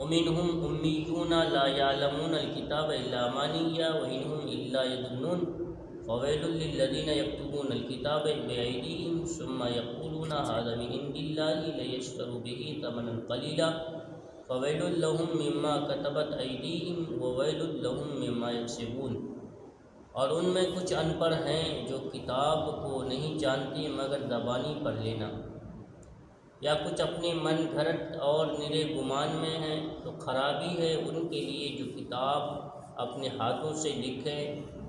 वमिनहुम उम्मियून ला यालमूनल किताब इल्ला अमानिय्या व इनहुम इल्ला यज़ुन्नून फ़वैलुल लिल्लज़ीना यक्तुबूनल किताब बिअयदीहिम सुम्मा यक़ूलूना हाज़ा मिन इंदिल्लाहि लियश्तरू बिही थमनन क़लीला फ़वैलुल लहुम मिम्मा कतबत अयदीहिम व वैलुल लहुम मिम्मा यक्सिबून। और उनमें कुछ अनपढ़ हैं जो किताब को नहीं जानते मगर ज़बानी पढ़ लेना, या कुछ अपने मन घड़त और निरे गुमान में हैं, तो खराबी है उनके लिए जो किताब अपने हाथों से लिखें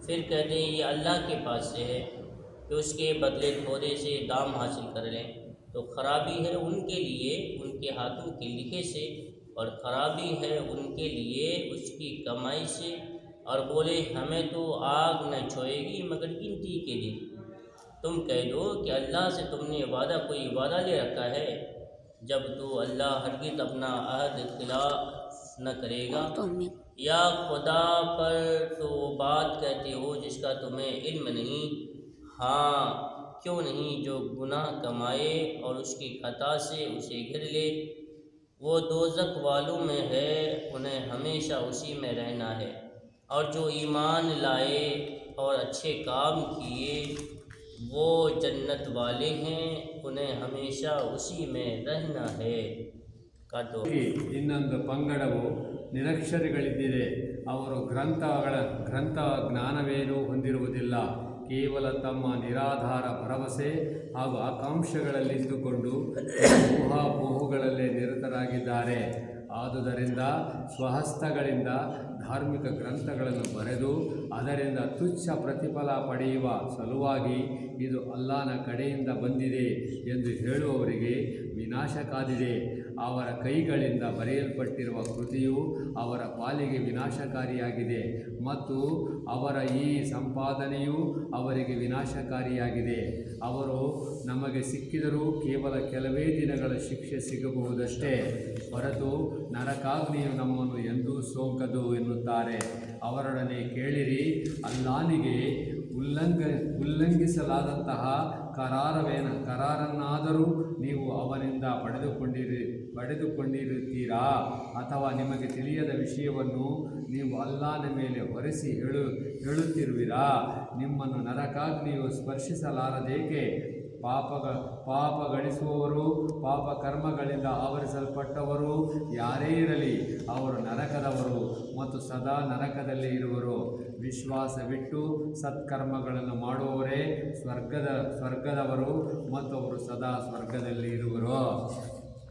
फिर कह दें ये अल्लाह के पास से है कि उसके बदले थोड़े से दाम हासिल कर लें। तो खराबी है उनके लिए उनके हाथों के लिखे से, और ख़राबी है उनके लिए उसकी कमाई से। और बोले हमें तो आग न छुएगी मगर गिनती के दिन। तुम कह दो कि अल्लाह से तुमने कोई वादा ले रखा है, जब तो अल्लाह हरगिज़ अपना अहद खिलाफ न करेगा। या खुदा पर तो बात कहते हो जिसका तुम्हें इल्म नहीं। हाँ क्यों नहीं, जो गुनाह कमाए और उसकी खता से उसे घिर ले, वो दोज़ख वालों में है, उन्हें हमेशा उसी में रहना है। और जो ईमान लाए और अच्छे काम किए वो जन्नत वाले हैं, उन्हें हमेशा उसी में रहना है। काटो। ಇನ್ನೊಂದು ಪಂಗಡವು ನಿರಕ್ಷರಿಗಳಿದ್ದಿದೆ. ಅವರು ಗ್ರಂಥ ಜ್ಞಾನವೇನೂ ಹೊಂದಿರುವುದಿಲ್ಲ. ಕೇವಲ ತಮ್ಮ ನಿರಾಧಾರ ಭರವಸೆ ಹಾಗೂ ಆಕಾಂಕ್ಷೆಗಳಲ್ಲಿದ್ದುಕೊಂಡು ಊಹಾಪೋಹಗಳಲ್ಲೇ ನಿರತರಾಗಿದ್ದಾರೆ. ಆದುದರಿಂದ ಸ್ವಹಸ್ತಗಳಿಂದ ಧಾರ್ಮಿಕ ಗ್ರಂಥಗಳನ್ನು ಬರೆದು ಅದರಿಂದ ತುಚ್ಛ ಪ್ರತಿಫಲ ಪಡೆಯುವ ಸಲುವಾಗಿ ಇದು ಅಲ್ಲಾಹನ ಕಡೆಯಿಂದ ಬಂದಿದೆ ಎಂದು ಹೇಳುವವರಿಗೆ ವಿನಾಶ ಕಾದಿದೆ. ಅವರ ಕೈಗಳಿಂದ ಬರೆಯಲ್ಪಟ್ಟಿರುವ ಕೃತಿಯು ಅವರ ಪಾಲಿಗೆ ವಿನಾಶಕಾರಿಯಾಗಿದೆ ಮತ್ತು ಅವರ ಈ ಸಂಪಾದನೆಯು ಅವರಿಗೆ ವಿನಾಶಕಾರಿಯಾಗಿದೆ. ಅವರು ನಮಗೆ ಸಿಕ್ಕಿದರೂ ಕೇವಲ ಕೆಲವೇ ದಿನಗಳ ಶಿಕ್ಷೆ ಸಿಗಬಹುದಷ್ಟೇ ಹೊರತು ನರಕಾಗ್ನಿಯು ನಮ್ಮನ್ನು ಎಂದೂ ಸೋಂಕದು ಎನ್ನುತ್ತಾರೆ. ಅವರೊಡನೆ ಕೇಳಿರಿ, ಅಲ್ಲಾಹನಿಗೆ ಉಲ್ಲಂಘಿಸಲಾದಂತಹ ಕರಾರನ್ನಾದರೂ ನೀವು ಅವನಿಂದ ಪಡೆದುಕೊಂಡಿರುತ್ತೀರಾ? ಅಥವಾ ನಿಮಗೆ ತಿಳಿಯದ ವಿಷಯವನ್ನು ನೀವು ಅಲ್ಲಾಹನ ಮೇಲೆ ಹೊರಿಸಿ ಹೇಳುತ್ತಿರುವಿರಾ? ನಿಮ್ಮನ್ನು ನರಕಾಗ್ನಿಯು ಸ್ಪರ್ಶಿಸಲಾರದೇಕೆ? ಪಾಪ ಗಳಿಸುವವರು, ಪಾಪ ಕರ್ಮಗಳಿಂದ ಆವರಿಸಲ್ಪಟ್ಟವರು ಯಾರೇ ಇರಲಿ ಅವರು ನರಕದವರು ಮತ್ತು ಸದಾ ನರಕದಲ್ಲಿ ಇರುವರು. ವಿಶ್ವಾಸವಿಟ್ಟು ಸತ್ಕರ್ಮಗಳನ್ನು ಮಾಡುವವರೇ ಸ್ವರ್ಗದವರು ಮತ್ತು ಅವರು ಸದಾ ಸ್ವರ್ಗದಲ್ಲಿ ಇರುವರು.